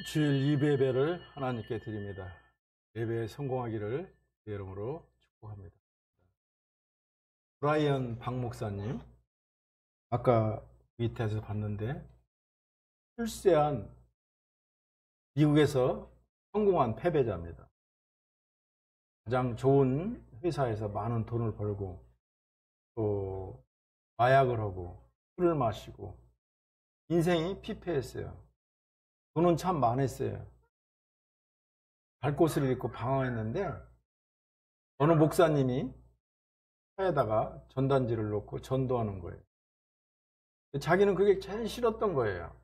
주일 예배를 하나님께 드립니다. 예배에 성공하기를 제 이름으로 축복합니다. 브라이언 박 목사님, 아까 밑에서 봤는데 출세한 미국에서 성공한 패배자입니다. 가장 좋은 회사에서 많은 돈을 벌고 또 마약을 하고 술을 마시고 인생이 피폐했어요. 돈은 참 많았어요. 갈 곳을 잃고 방황했는데 어느 목사님이 차에다가 전단지를 놓고 전도하는 거예요. 자기는 그게 제일 싫었던 거예요.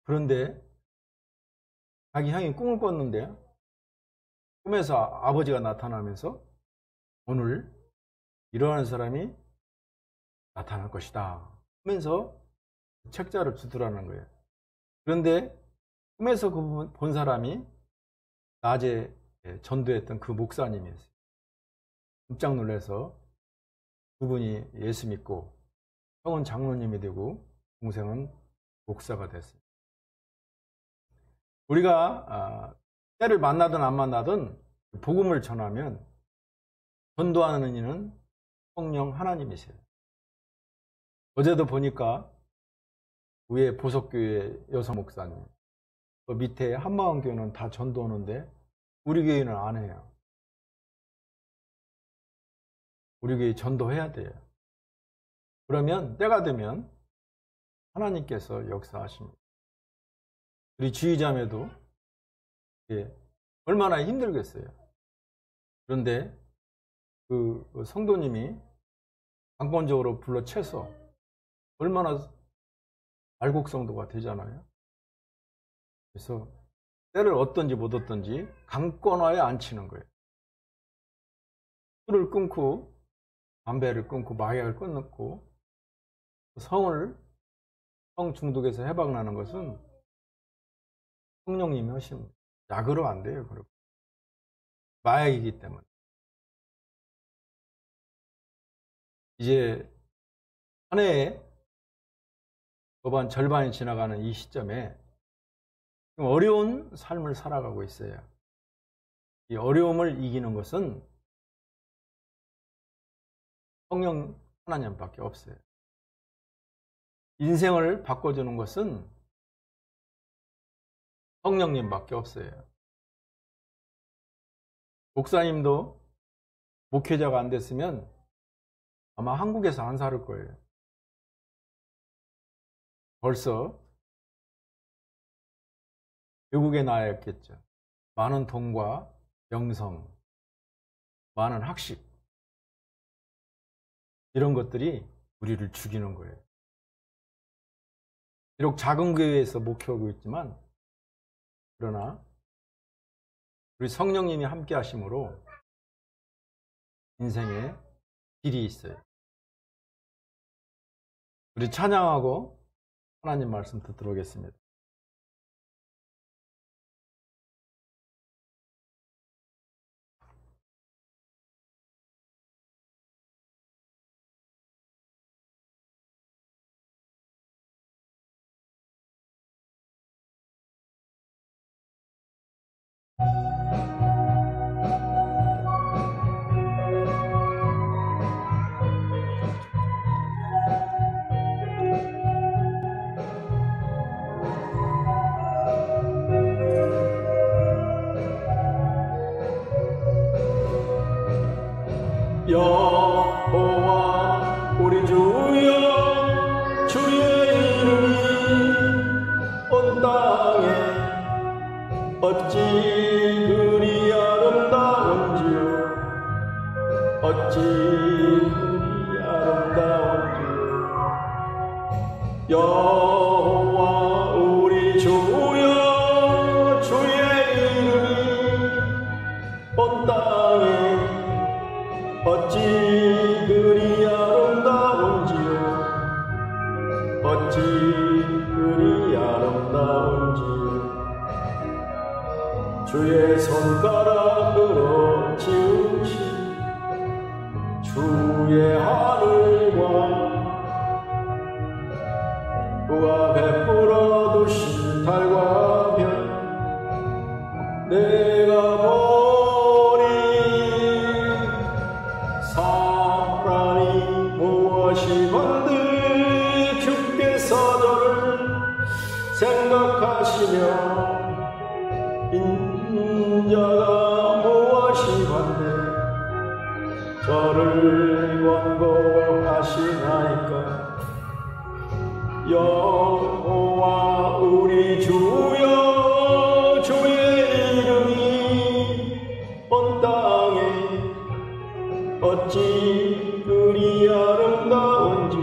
그런데 자기 형이 꿈을 꿨는데 꿈에서 아버지가 나타나면서 오늘 일어나는 사람이 나타날 것이다 하면서 책자를 주더라는 거예요. 그런데 꿈에서 본 사람이 낮에 전도했던 그 목사님이었어요. 깜짝 놀라서 두 분이 예수 믿고 형은 장로님이 되고 동생은 목사가 됐어요. 우리가 때를 만나든 안 만나든 복음을 전하면 전도하는 이는 성령 하나님이세요. 어제도 보니까 위에 보석교회 여성 목사님, 그 밑에 한마음교회는 다 전도하는데 우리 교회는 안 해요. 우리 교회 전도해야 돼요. 그러면 때가 되면 하나님께서 역사하십니다. 우리 주의자매도 얼마나 힘들겠어요. 그런데 그 성도님이 강권적으로 불러채서 얼마나 알곡성도가 되잖아요. 그래서 때를 얻든지 못 얻든지 강권화에 앉히는 거예요. 술을 끊고 담배를 끊고 마약을 끊고 성 중독에서 해방나는 것은 성령님이 하십니다. 약으로 안 돼요. 그리고 마약이기 때문에. 이제 한 해에 거반 절반이 지나가는 이 시점에 어려운 삶을 살아가고 있어요. 이 어려움을 이기는 것은 성령 하나님밖에 없어요. 인생을 바꿔주는 것은 성령님밖에 없어요. 목사님도 목회자가 안 됐으면 아마 한국에서 안 살 거예요. 벌써 외국에 나였겠죠. 많은 돈과 명성, 많은 학식, 이런 것들이 우리를 죽이는 거예요. 비록 작은 교회에서 목회하고 있지만 그러나 우리 성령님이 함께 하심으로 인생에 길이 있어요. 우리 찬양하고 하나님 말씀 듣도록 하겠습니다. 여호와 우리 주여 주의 이름이 온 땅에 어찌 그리 아름다운지요 어찌 그리 아름다운지요 여호와 우리 주여 주의 이름이 온 땅에 어찌 그리 아름다운지요 어찌 그리 아름다운지요 주의 손가락으로 지으신 주의 하늘과 그가 베풀어 두신 달과 별 내가 보니 사람이 무엇이 건들 주께서 저를 생각하시며 인자가 무엇이 건들 저를 권고하시나이까. 여호와 우리 주여 주의 이름이 온 땅에 어찌 그리 아름다운지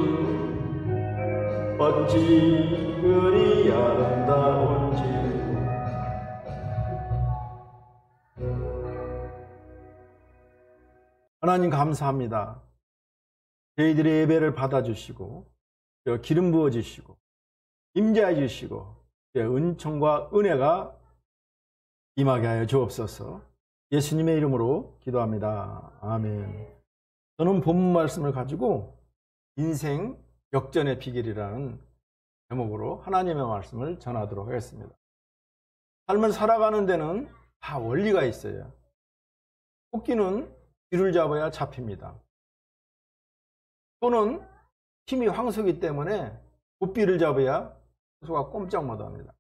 어찌 그리 아름다운지. 하나님 감사합니다. 저희들의 예배를 받아주시고 기름 부어주시고 임재해 주시고 은총과 은혜가 임하게 하여 주옵소서. 예수님의 이름으로 기도합니다. 아멘. 저는 본문 말씀을 가지고 인생 역전의 비결이라는 제목으로 하나님의 말씀을 전하도록 하겠습니다. 삶을 살아가는 데는 다 원리가 있어요. 토끼는 쥐를 잡아야 잡힙니다. 소는 힘이 황소이기 때문에 고삐를 잡아야 소가 꼼짝 못합니다.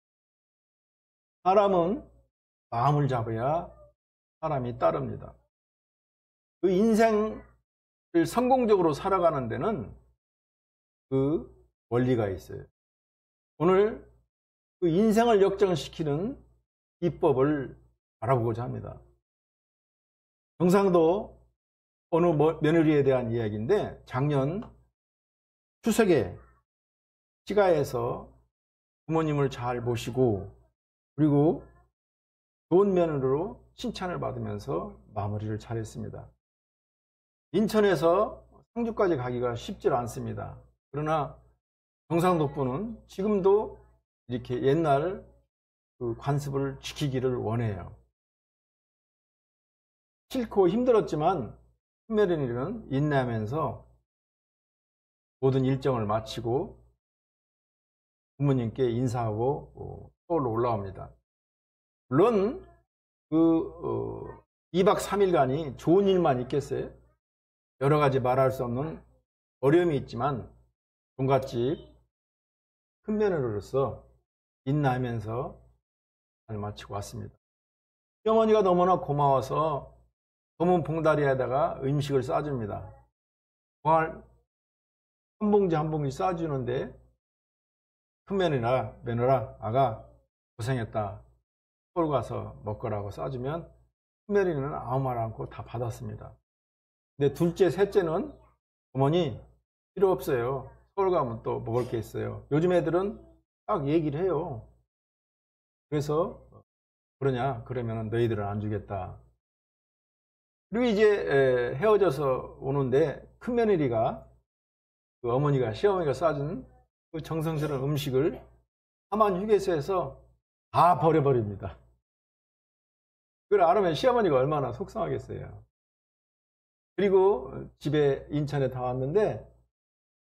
사람은 마음을 잡아야 사람이 따릅니다. 그 인생을 성공적으로 살아가는 데는 그 원리가 있어요. 오늘 그 인생을 역전시키는 비법을 알아보고자 합니다. 경상도 어느 며느리에 대한 이야기인데, 작년 추석에 시가에서 부모님을 잘 모시고 그리고 좋은 며느리로 칭찬을 받으면서 마무리를 잘했습니다. 인천에서 상주까지 가기가 쉽지 않습니다. 그러나 경상도 분은 지금도 이렇게 옛날 그 관습을 지키기를 원해요. 싫고 힘들었지만 큰며느리는 인내하면서 모든 일정을 마치고 부모님께 인사하고 서울로 올라옵니다. 물론 그 2박 3일간이 좋은 일만 있겠어요? 여러 가지 말할 수 없는 어려움이 있지만 종갓집 큰며느리로서 인내하면서 잘 마치고 왔습니다. 시어머니가 너무나 고마워서 검은 봉다리에다가 음식을 싸줍니다. 한 봉지 한 봉지 싸주는데 큰며느라 아가 고생했다, 서울 가서 먹거라고 싸주면 큰며느리는 아무 말 않고 다 받았습니다. 근데 둘째, 셋째는 어머니 필요 없어요, 서울 가면 또 먹을 게 있어요. 요즘 애들은 딱 얘기를 해요. 그래서 그러냐, 그러면 너희들은 안 주겠다. 그리고 이제 헤어져서 오는데 큰며느리가 그 어머니가, 시어머니가 싸준 그 정성스러운 음식을 하만 휴게소에서 다 버려버립니다. 그걸 알으면 시어머니가 얼마나 속상하겠어요. 그리고 집에 인천에 다 왔는데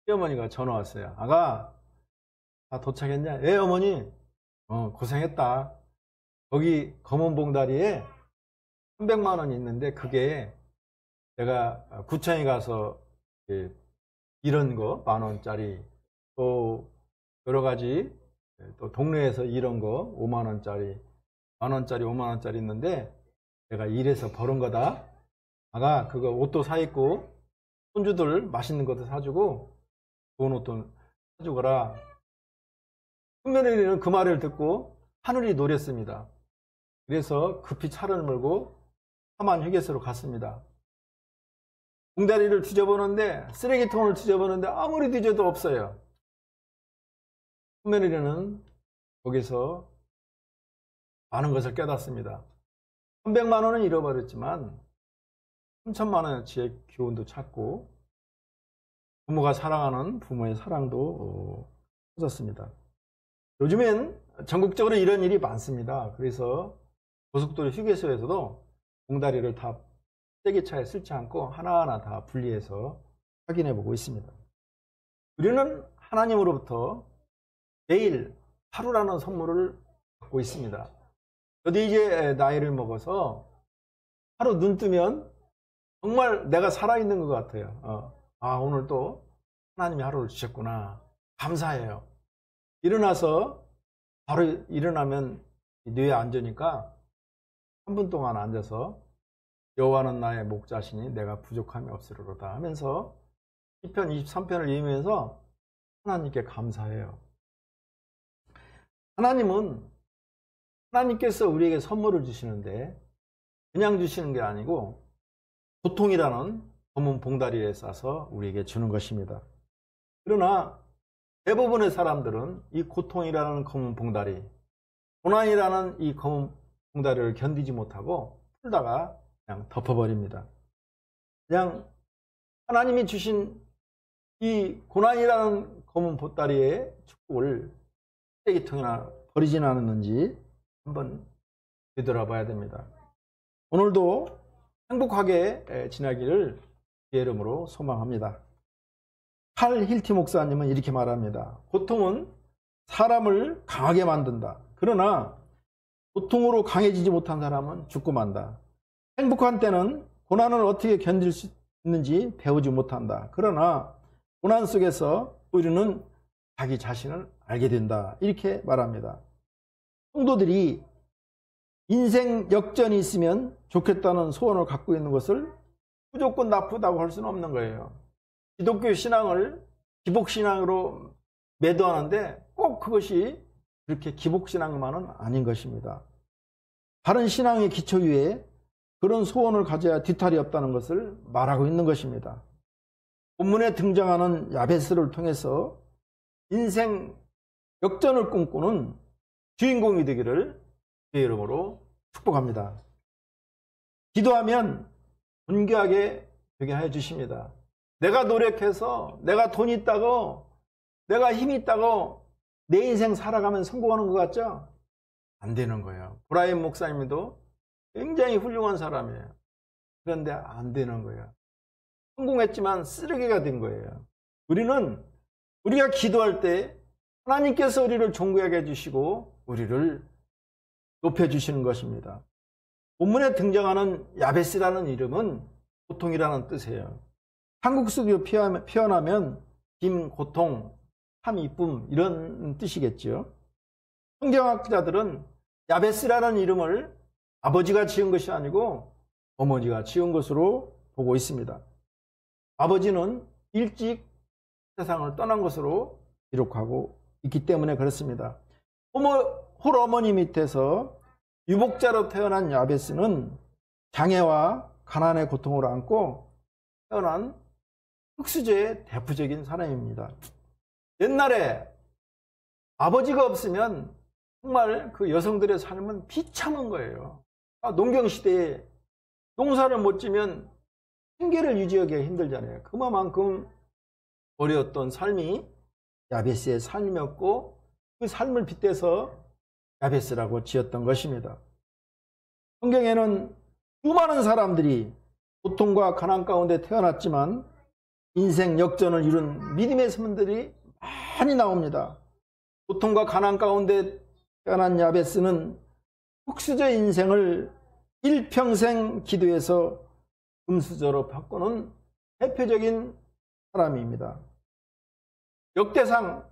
시어머니가 전화 왔어요. 아가, 다 도착했냐? 예, 어머니. 고생했다. 거기 검은 봉다리에 300만 원 있는데 그게 내가 구청에 가서 이런 거 10,000원짜리, 또 여러 가지 또 동네에서 이런 거 50,000원짜리, 10,000원짜리, 50,000원짜리 있는데 내가 일해서 벌은 거다. 아가, 그거 옷도 사 입고 손주들 맛있는 것도 사주고 좋은 옷도 사주거라. 큰며느리는 그 말을 듣고 하늘이 노렸습니다. 그래서 급히 차를 몰고 하만 휴게소로 갔습니다. 봉다리를 뒤져보는데, 쓰레기통을 뒤져보는데 아무리 뒤져도 없어요. 큰며느리는 거기서 많은 것을 깨닫습니다. 300만 원은 잃어버렸지만 3,000만 원어치의 교훈도 찾고 부모가 사랑하는 부모의 사랑도 찾았습니다. 요즘엔 전국적으로 이런 일이 많습니다. 그래서 고속도로 휴게소에서도 봉다리를 다 떼기차에 쓸지 않고 하나하나 다 분리해서 확인해 보고 있습니다. 우리는 하나님으로부터 매일 하루라는 선물을 갖고 있습니다. 저도 이제 나이를 먹어서 하루 눈 뜨면 정말 내가 살아있는 것 같아요. 오늘 또 하나님이 하루를 주셨구나. 감사해요. 일어나서 바로 일어나면 뇌에 앉으니까 3분 동안 앉아서 여호와는 나의 목자시니 내가 부족함이 없으리로다 하면서 시편 23편을 읽으면서 하나님께 감사해요. 하나님께서 우리에게 선물을 주시는데 그냥 주시는 게 아니고 고통이라는 검은 봉다리에 싸서 우리에게 주는 것입니다. 그러나 대부분의 사람들은 이 고통이라는 검은 봉다리, 고난이라는 이 검은 봉다리를 견디지 못하고 풀다가 그냥 덮어버립니다. 그냥 하나님이 주신 이 고난이라는 검은 보따리의 축복을 쓰레기통이나 버리진 않았는지 한번 되돌아봐야 됩니다. 오늘도 행복하게 지나기를 주의 이름으로 소망합니다. 칼 힐티 목사님은 이렇게 말합니다. 고통은 사람을 강하게 만든다. 그러나 고통으로 강해지지 못한 사람은 죽고 만다. 행복한 때는 고난을 어떻게 견딜 수 있는지 배우지 못한다. 그러나 고난 속에서 우리는 자기 자신을 알게 된다. 이렇게 말합니다. 성도들이 인생 역전이 있으면 좋겠다는 소원을 갖고 있는 것을 무조건 나쁘다고 할 수는 없는 거예요. 기독교 신앙을 기복신앙으로 매도하는데 꼭 그것이 그렇게 기복신앙만은 아닌 것입니다. 바른 신앙의 기초 위에 그런 소원을 가져야 뒤탈이 없다는 것을 말하고 있는 것입니다. 본문에 등장하는 야베스를 통해서 인생 역전을 꿈꾸는 주인공이 되기를 주의 이름으로 축복합니다. 기도하면 존귀하게 되게 해 주십니다. 내가 노력해서 내가 돈 있다고 내가 힘이 있다고 내 인생 살아가면 성공하는 것 같죠? 안 되는 거예요. 브라이언 목사님도 굉장히 훌륭한 사람이에요. 그런데 안 되는 거예요. 성공했지만 쓰레기가 된 거예요. 우리가 기도할 때 하나님께서 우리를 존귀하게 해주시고 우리를 높여주시는 것입니다. 본문에 등장하는 야베스라는 이름은 고통이라는 뜻이에요. 한국 속으로 표현하면 빔, 고통, 참 이쁨 이런 뜻이겠죠. 성경학자들은 야베스라는 이름을 아버지가 지은 것이 아니고 어머니가 지은 것으로 보고 있습니다. 아버지는 일찍 세상을 떠난 것으로 기록하고 있기 때문에 그렇습니다. 홀어머니 밑에서 유복자로 태어난 야베스는 장애와 가난의 고통을 안고 태어난 흑수저의 대표적인 사람입니다. 옛날에 아버지가 없으면 정말 그 여성들의 삶은 비참한 거예요. 농경시대에 농사를 못 지면 생계를 유지하기가 힘들잖아요. 그만큼 어려웠던 삶이 야베스의 삶이었고 그 삶을 빗대서 야베스라고 지었던 것입니다. 성경에는 수많은 사람들이 고통과 가난 가운데 태어났지만 인생 역전을 이룬 믿음의 선배들이 많이 나옵니다. 고통과 가난 가운데 태어난 야베스는 흑수저 인생을 일평생 기도해서 금수저로 바꾸는 대표적인 사람입니다. 역대상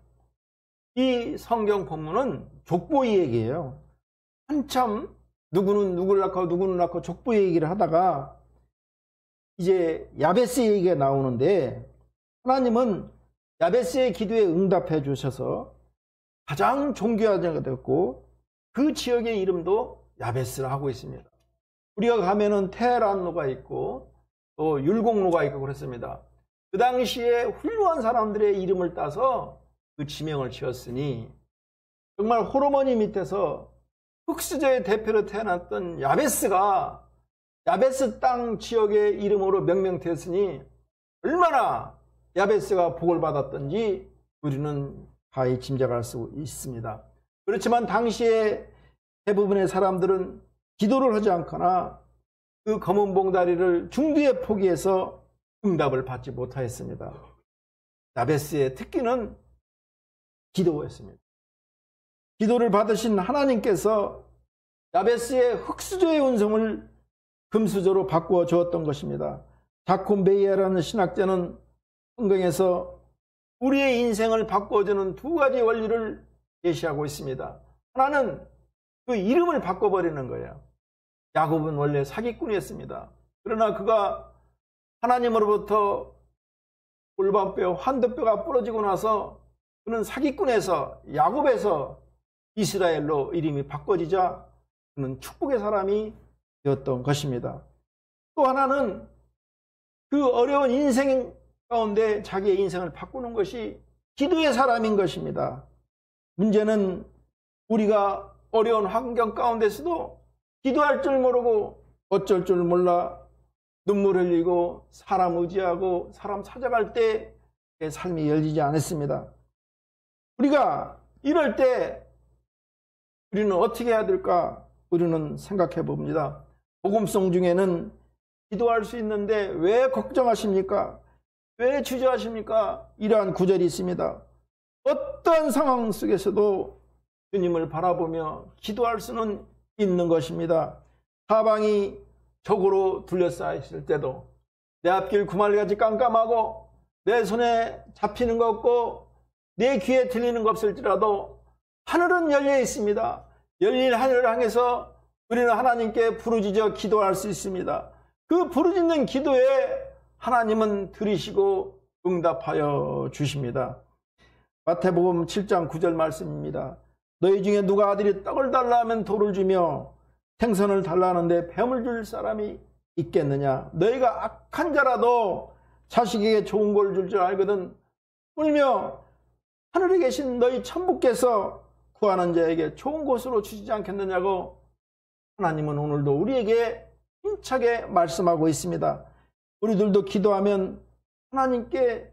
이 성경 본문은 족보 얘기예요. 한참 누구는 누구를 낳고 누구는 낳고 족보 얘기를 하다가 이제 야베스 얘기가 나오는데 하나님은 야베스의 기도에 응답해 주셔서 가장 존귀한 자가 됐고 그 지역의 이름도 야베스라 하고 있습니다. 우리가 가면은 테헤란로가 있고 또 율곡로가 있고 그랬습니다. 그 당시에 훌륭한 사람들의 이름을 따서 그 지명을 지었으니 정말 홀어머니 밑에서 흑수저의 대표로 태어났던 야베스가 야베스 땅 지역의 이름으로 명명되었으니 얼마나 야베스가 복을 받았던지 우리는 가히 짐작할 수 있습니다. 그렇지만 당시에 대부분의 사람들은 기도를 하지 않거나 그 검은 봉다리를 중도에 포기해서 응답을 받지 못하였습니다. 야베스의 특기는 기도였습니다. 기도를 받으신 하나님께서 야베스의 흙수저의 운성을 금수저로 바꾸어 주었던 것입니다. 자콘 베이에라는 신학자는 성경에서 우리의 인생을 바꿔주는 두 가지 원리를 제시하고 있습니다. 하나는 그 이름을 바꿔버리는 거예요. 야곱은 원래 사기꾼이었습니다. 그러나 그가 하나님으로부터 골반뼈, 환도뼈가 부러지고 나서 그는 사기꾼에서 야곱에서 이스라엘로 이름이 바꿔지자 그는 축복의 사람이 되었던 것입니다. 또 하나는 그 어려운 인생 가운데 자기의 인생을 바꾸는 것이 기도의 사람인 것입니다. 문제는 우리가 어려운 환경 가운데서도 기도할 줄 모르고 어쩔 줄 몰라 눈물 흘리고 사람 의지하고 사람 찾아갈 때 삶이 열리지 않았습니다. 우리가 이럴 때 우리는 어떻게 해야 될까? 우리는 생각해 봅니다. 복음성 중에는 기도할 수 있는데 왜 걱정하십니까? 왜 주저하십니까? 이러한 구절이 있습니다. 어떤 상황 속에서도 주님을 바라보며 기도할 수는 있는 것입니다. 사방이 적으로 둘러싸여 있을 때도 내 앞길 구말같이 깜깜하고 내 손에 잡히는 거 없고 내 귀에 들리는 거 없을지라도 하늘은 열려 있습니다. 열린 하늘을 향해서 우리는 하나님께 부르짖어 기도할 수 있습니다. 그 부르짖는 기도에 하나님은 들으시고 응답하여 주십니다. 마태복음 7장 9절 말씀입니다. 너희 중에 누가 아들이 떡을 달라 하면 돌을 주며 생선을 달라 하는데 뱀을 줄 사람이 있겠느냐? 너희가 악한 자라도 자식에게 좋은 걸 줄 줄 알거든 울며 하늘에 계신 너희 천부께서 구하는 자에게 좋은 곳으로 주시지 않겠느냐고 하나님은 오늘도 우리에게 힘차게 말씀하고 있습니다. 우리들도 기도하면 하나님께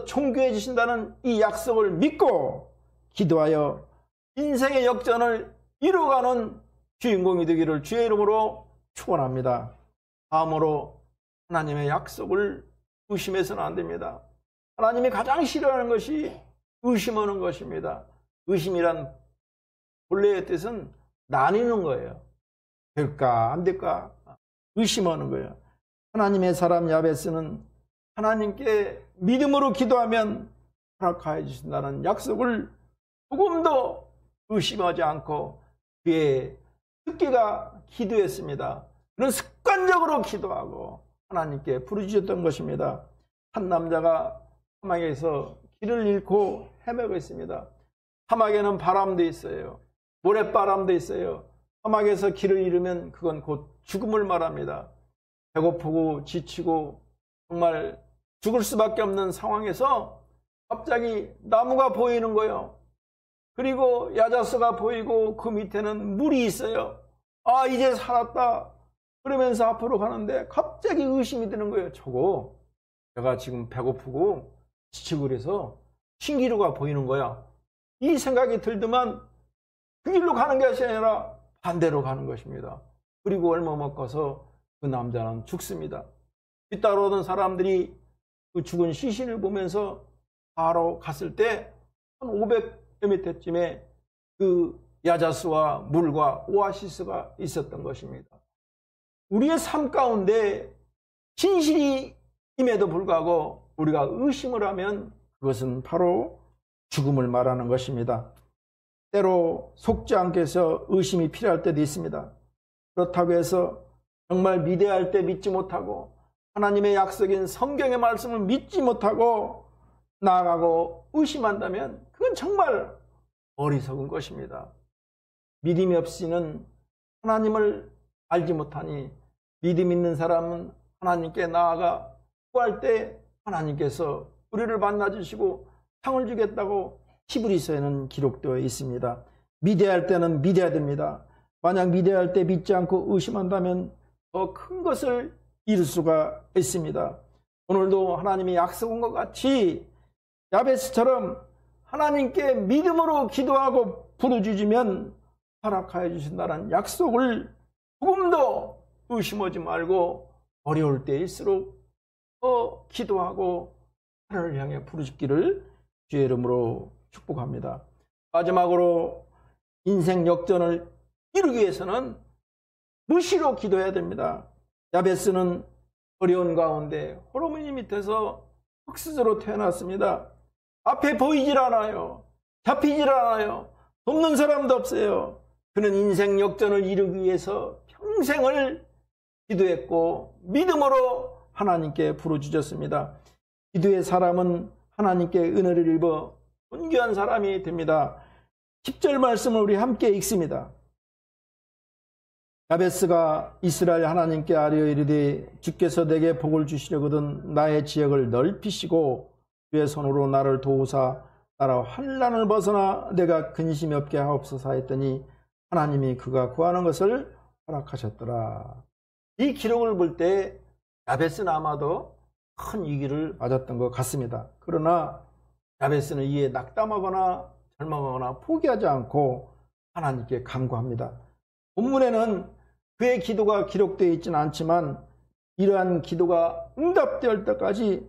존귀해 주신다는 이 약속을 믿고 기도하여 인생의 역전을 이루어가는 주인공이 되기를 주의 이름으로 축원합니다. 다음으로 하나님의 약속을 의심해서는 안 됩니다. 하나님이 가장 싫어하는 것이 의심하는 것입니다. 의심이란 본래의 뜻은 나뉘는 거예요. 될까 안 될까 의심하는 거예요. 하나님의 사람 야베스는 하나님께 믿음으로 기도하면 허락하여 주신다는 약속을 조금도 의심하지 않고 그의 듣기가 기도했습니다. 그는 습관적으로 기도하고 하나님께 부르짖었던 것입니다. 한 남자가 사막에서 길을 잃고 헤매고 있습니다. 사막에는 바람도 있어요. 모래바람도 있어요. 사막에서 길을 잃으면 그건 곧 죽음을 말합니다. 배고프고 지치고 정말 죽을 수밖에 없는 상황에서 갑자기 나무가 보이는 거예요. 그리고 야자수가 보이고 그 밑에는 물이 있어요. 아, 이제 살았다. 그러면서 앞으로 가는데 갑자기 의심이 드는 거예요. 저거 내가 지금 배고프고 지치고 그래서 신기루가 보이는 거야. 이 생각이 들더만 그 길로 가는 것이 아니라 반대로 가는 것입니다. 그리고 얼마 못 가서 그 남자는 죽습니다. 뒤따라오던 사람들이 그 죽은 시신을 보면서 바로 갔을 때 한 500여 미터쯤에 그 야자수와 물과 오아시스가 있었던 것입니다. 우리의 삶 가운데 진실이 임에도 불구하고 우리가 의심을 하면 그것은 바로 죽음을 말하는 것입니다. 때로 속지 않게 해서 의심이 필요할 때도 있습니다. 그렇다고 해서 정말 미대할 때 믿지 못하고 하나님의 약속인 성경의 말씀을 믿지 못하고 나아가고 의심한다면 그건 정말 어리석은 것입니다. 믿음이 없이는 하나님을 알지 못하니 믿음 있는 사람은 하나님께 나아가 구할 때 하나님께서 우리를 만나주시고 상을 주겠다고 히브리서에는 기록되어 있습니다. 미대할 때는 믿어야 됩니다. 만약 미대할 때 믿지 않고 의심한다면 더 큰 것을 이룰 수가 있습니다. 오늘도 하나님이 약속한 것 같이 야베스처럼 하나님께 믿음으로 기도하고 부르짖으면 허락하여 주신다는 약속을 조금도 의심하지 말고 어려울 때일수록 더 기도하고 하나님을 향해 부르짖기를 주의 이름으로 축복합니다. 마지막으로 인생 역전을 이루기 위해서는 무시로 기도해야 됩니다. 야베스는 어려운 가운데 호르몬이 밑에서 흙수저로 태어났습니다. 앞에 보이질 않아요. 잡히질 않아요. 돕는 사람도 없어요. 그는 인생 역전을 이루기 위해서 평생을 기도했고 믿음으로 하나님께 부르짖었습니다. 기도의 사람은 하나님께 은혜를 입어 존귀한 사람이 됩니다. 10절 말씀을 우리 함께 읽습니다. 야베스가 이스라엘 하나님께 아뢰어 이르되 주께서 내게 복을 주시려거든 나의 지역을 넓히시고 주의 손으로 나를 도우사 나라 환난을 벗어나 내가 근심이 없게 하옵소서 했더니 하나님이 그가 구하는 것을 허락하셨더라. 이 기록을 볼 때 야베스는 아마도 큰 위기를 맞았던 것 같습니다. 그러나 야베스는 이에 낙담하거나 절망하거나 포기하지 않고 하나님께 간구합니다. 본문에는 그의 기도가 기록되어 있지는 않지만 이러한 기도가 응답될 때까지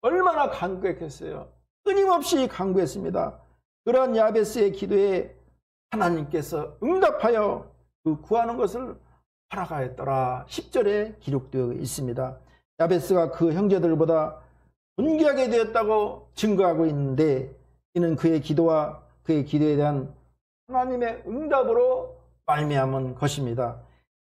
얼마나 간구했겠어요. 끊임없이 간구했습니다. 그러한 야베스의 기도에 하나님께서 응답하여 그 구하는 것을 허락하였더라. 10절에 기록되어 있습니다. 야베스가 그 형제들보다 존귀하게 되었다고 증거하고 있는데 이는 그의 기도와 그의 기도에 대한 하나님의 응답으로 말미암은 것입니다.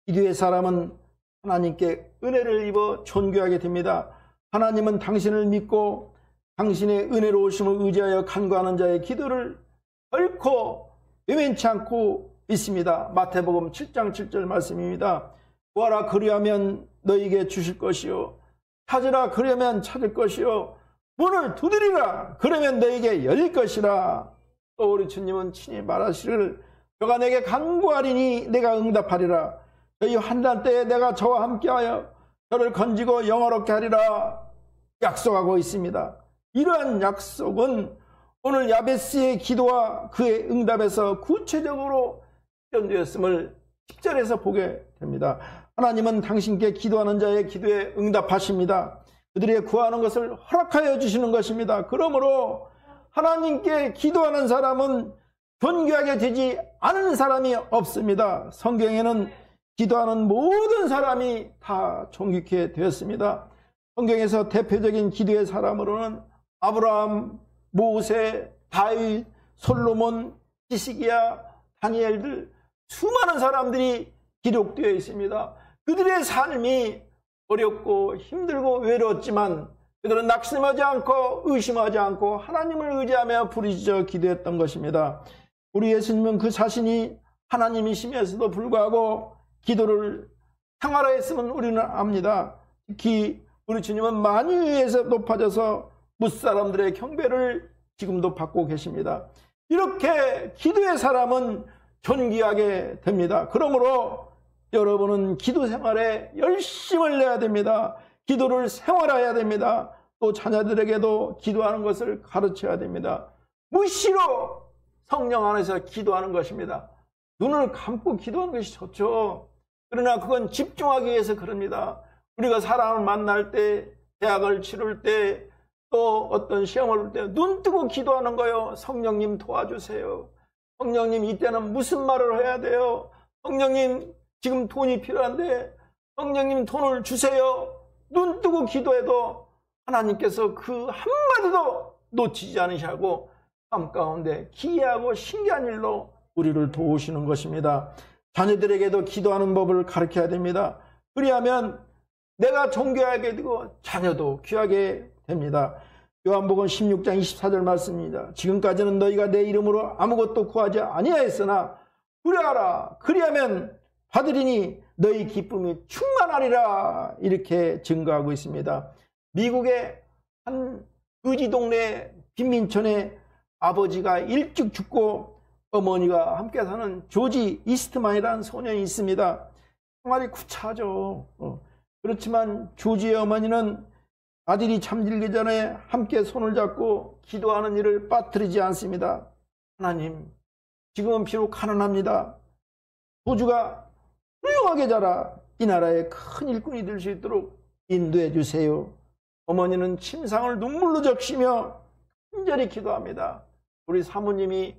기도의 사람은 하나님께 은혜를 입어 존귀하게 됩니다. 하나님은 당신을 믿고 당신의 은혜로우심을 의지하여 간구하는 자의 기도를 결코 외면치 않고 있습니다. 마태복음 7장 7절 말씀입니다. 구하라 그리하면 너희에게 주실 것이요 찾으라 그러면 찾을 것이요 문을 두드리라 그러면 너희에게 열릴 것이라. 또 우리 주님은 친히 말하시기를 너가 내게 간구하리니 내가 응답하리라. 너희 환난 때에 내가 저와 함께하여 저를 건지고 영화롭게 하리라 약속하고 있습니다. 이러한 약속은 오늘 야베스의 기도와 그의 응답에서 구체적으로 실현되었음을 10절에서 보게 됩니다. 하나님은 당신께 기도하는 자의 기도에 응답하십니다. 그들의 구하는 것을 허락하여 주시는 것입니다. 그러므로 하나님께 기도하는 사람은 존귀하게 되지 않은 사람이 없습니다. 성경에는 기도하는 모든 사람이 다 존귀케 되었습니다. 성경에서 대표적인 기도의 사람으로는 아브라함, 모세, 다윗, 솔로몬, 히스기야, 다니엘들 수많은 사람들이 기록되어 있습니다. 그들의 삶이 어렵고 힘들고 외로웠지만 그들은 낙심하지 않고 의심하지 않고 하나님을 의지하며 부르짖어 기도했던 것입니다. 우리 예수님은 그 자신이 하나님이시면서도 불구하고 기도를 생활화했으면 우리는 압니다. 특히 우리 주님은 만유에서 높아져서 무사람들의 경배를 지금도 받고 계십니다. 이렇게 기도의 사람은 존귀하게 됩니다. 그러므로 여러분은 기도 생활에 열심을 내야 됩니다. 기도를 생활해야 됩니다. 또 자녀들에게도 기도하는 것을 가르쳐야 됩니다. 무시로 성령 안에서 기도하는 것입니다. 눈을 감고 기도하는 것이 좋죠. 그러나 그건 집중하기 위해서 그럽니다. 우리가 사람을 만날 때, 대학을 치를 때, 또 어떤 시험을 볼 때 눈 뜨고 기도하는 거예요. 성령님 도와주세요. 성령님 이때는 무슨 말을 해야 돼요. 성령님 지금 돈이 필요한데 성령님 돈을 주세요. 눈 뜨고 기도해도 하나님께서 그 한마디도 놓치지 않으시고 삶 가운데 기이하고 신기한 일로 우리를 도우시는 것입니다. 자녀들에게도 기도하는 법을 가르쳐야 됩니다. 그리하면 내가 존귀하게 되고 자녀도 귀하게 됩니다. 요한복음 16장 24절 말씀입니다. 지금까지는 너희가 내 이름으로 아무것도 구하지 아니하였으나 구하라 그리하면 받으리니 너희 기쁨이 충만하리라 이렇게 증거하고 있습니다. 미국의 한 의지 동네 빈민촌에 아버지가 일찍 죽고 어머니가 함께 사는 조지 이스트만이라는 소년이 있습니다. 정말 구차하죠. 그렇지만 조지의 어머니는 아들이 잠들기 전에 함께 손을 잡고 기도하는 일을 빠뜨리지 않습니다. 하나님, 지금은 비록 가난합니다. 조주가 훌륭하게 자라 이 나라의 큰 일꾼이 될 수 있도록 인도해 주세요. 어머니는 침상을 눈물로 적시며 간절히 기도합니다. 우리 사모님이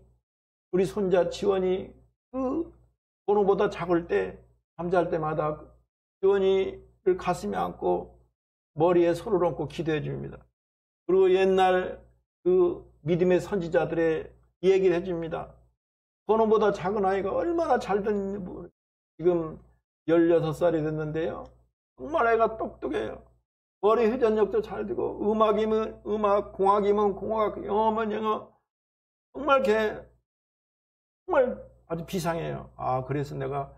우리 손자 지원이 그 번호보다 작을 때 잠잘 때마다 지원이를 가슴에 안고 머리에 손을 얹고 기도해 줍니다. 그리고 옛날 그 믿음의 선지자들의 얘기를 해줍니다. 번호보다 작은 아이가 얼마나 잘 듣는지. 지금 16살이 됐는데요. 정말 애가 똑똑해요. 머리 회전력도 잘 되고 음악이면 음악, 공학이면 공학, 영어면 영어. 정말 정말 아주 비상해요. 그래서 내가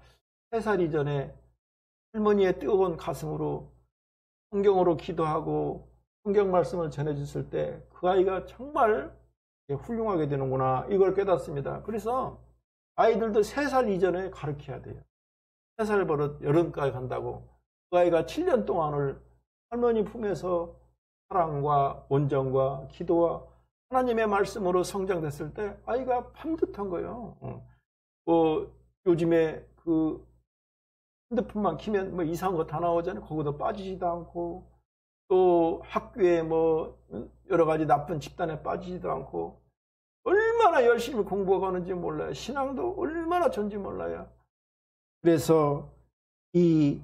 3살 이전에 할머니의 뜨거운 가슴으로 성경으로 기도하고 성경 말씀을 전해줬을 때 그 아이가 정말 훌륭하게 되는구나, 이걸 깨닫습니다. 그래서 아이들도 3살 이전에 가르쳐야 돼요. 3살 버릇 여름까지 간다고. 그 아이가 7년 동안을 할머니 품에서 사랑과 온정과 기도와 하나님의 말씀으로 성장됐을 때 아이가 반듯한 거예요. 요즘에 그 핸드폰만 키면 뭐 이상한 거 다 나오잖아요. 거기도 빠지지도 않고, 또 학교에 뭐 여러 가지 나쁜 집단에 빠지지도 않고, 얼마나 열심히 공부하고 하는지 몰라요. 신앙도 얼마나 좋은지 몰라요. 그래서 이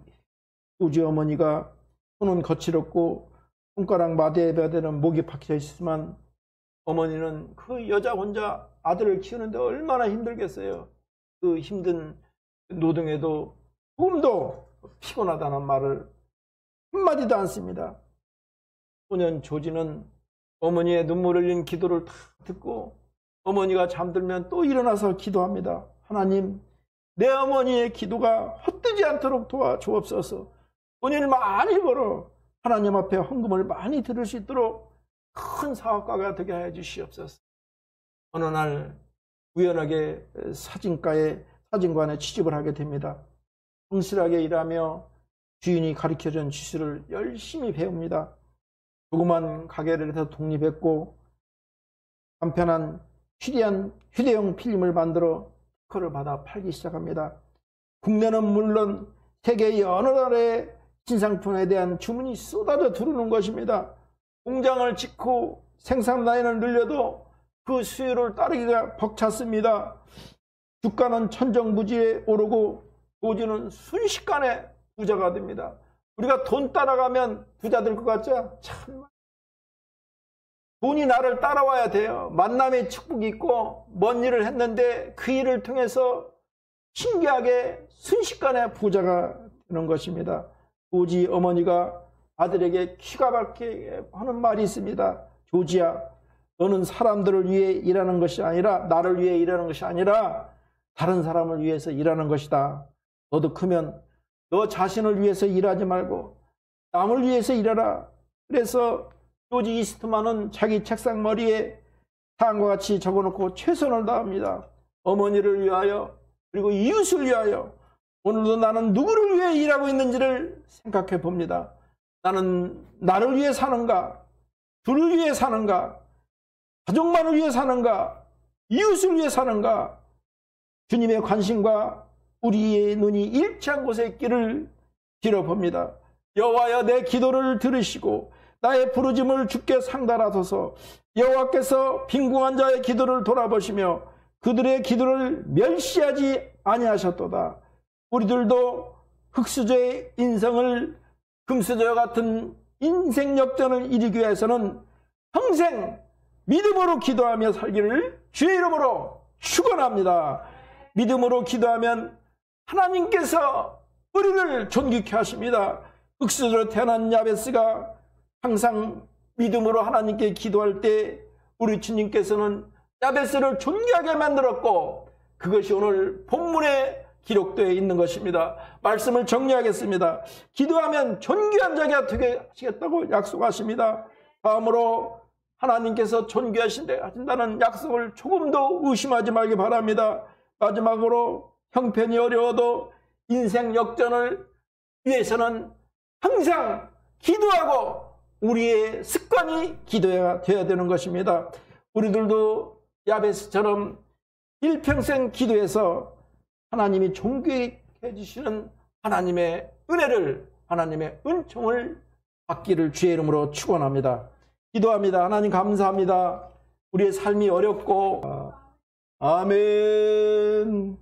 우지 어머니가 손은 거칠었고 손가락 마디에는 목이 박혀 있지만, 어머니는 그 여자 혼자 아들을 키우는데 얼마나 힘들겠어요. 그 힘든 노동에도 조금도 피곤하다는 말을 한마디도 안 씁니다. 소년 조지는 어머니의 눈물 흘린 기도를 다 듣고 어머니가 잠들면 또 일어나서 기도합니다. 하나님, 내 어머니의 기도가 헛되지 않도록 도와주옵소서. 돈을 많이 벌어 하나님 앞에 헌금을 많이 들을 수 있도록 큰 사업가가 되게 해 주시옵소서. 어느 날 우연하게 사진관에 취직을 하게 됩니다. 성실하게 일하며 주인이 가르쳐준 기술을 열심히 배웁니다. 조그만 가게를 해서 독립했고 간편한 휴대용 필름을 만들어 특허를 받아 팔기 시작합니다. 국내는 물론 세계 여러 나라의 신상품에 대한 주문이 쏟아져 들어오는 것입니다. 공장을 짓고 생산 라인을 늘려도 그 수요를 따르기가 벅찼습니다. 주가는 천정부지에 오르고 조지는 순식간에 부자가 됩니다. 우리가 돈 따라가면 부자 될 것 같죠? 참, 돈이 나를 따라와야 돼요. 만남의 축복이 있고 먼 일을 했는데 그 일을 통해서 신기하게 순식간에 부자가 되는 것입니다. 조지 어머니가 아들에게 기가 막히게 하는 말이 있습니다. 조지야, 너는 사람들을 위해 일하는 것이 아니라, 나를 위해 일하는 것이 아니라 다른 사람을 위해서 일하는 것이다. 너도 크면 너 자신을 위해서 일하지 말고 남을 위해서 일하라. 그래서 조지 이스트만은 자기 책상 머리에 다음과 같이 적어놓고 최선을 다합니다. 어머니를 위하여, 그리고 이웃을 위하여. 오늘도 나는 누구를 위해 일하고 있는지를 생각해 봅니다. 나는 나를 위해 사는가? 둘을 위해 사는가? 가족만을 위해 사는가? 이웃을 위해 사는가? 주님의 관심과 우리의 눈이 일치한 곳에 있기를 빌어봅니다. 여호와여, 내 기도를 들으시고 나의 부르짐을 주께 상달하소서. 여호와께서 빈궁한 자의 기도를 돌아보시며 그들의 기도를 멸시하지 아니하셨도다. 우리들도 흙수저의 인생을 금수저와 같은 인생 역전을 이루기 위해서는 평생 믿음으로 기도하며 살기를 주의 이름으로 축원합니다. 믿음으로 기도하면 하나님께서 우리를 존귀케 하십니다. 흙수저로 태어난 야베스가 항상 믿음으로 하나님께 기도할 때 우리 주님께서는 야베스를 존귀하게 만들었고, 그것이 오늘 본문에 기록되어 있는 것입니다. 말씀을 정리하겠습니다. 기도하면 존귀한 자가 되게 하시겠다고 약속하십니다. 다음으로 하나님께서 존귀하신다는 약속을 조금도 의심하지 말기 바랍니다. 마지막으로 형편이 어려워도 인생 역전을 위해서는 항상 기도하고 우리의 습관이 기도가 되어야 되는 것입니다. 우리들도 야베스처럼 일평생 기도해서 하나님이 존귀해 주시는 하나님의 은혜를, 하나님의 은총을 받기를 주의 이름으로 축원합니다. 기도합니다. 하나님 감사합니다. 우리의 삶이 어렵고, 아멘.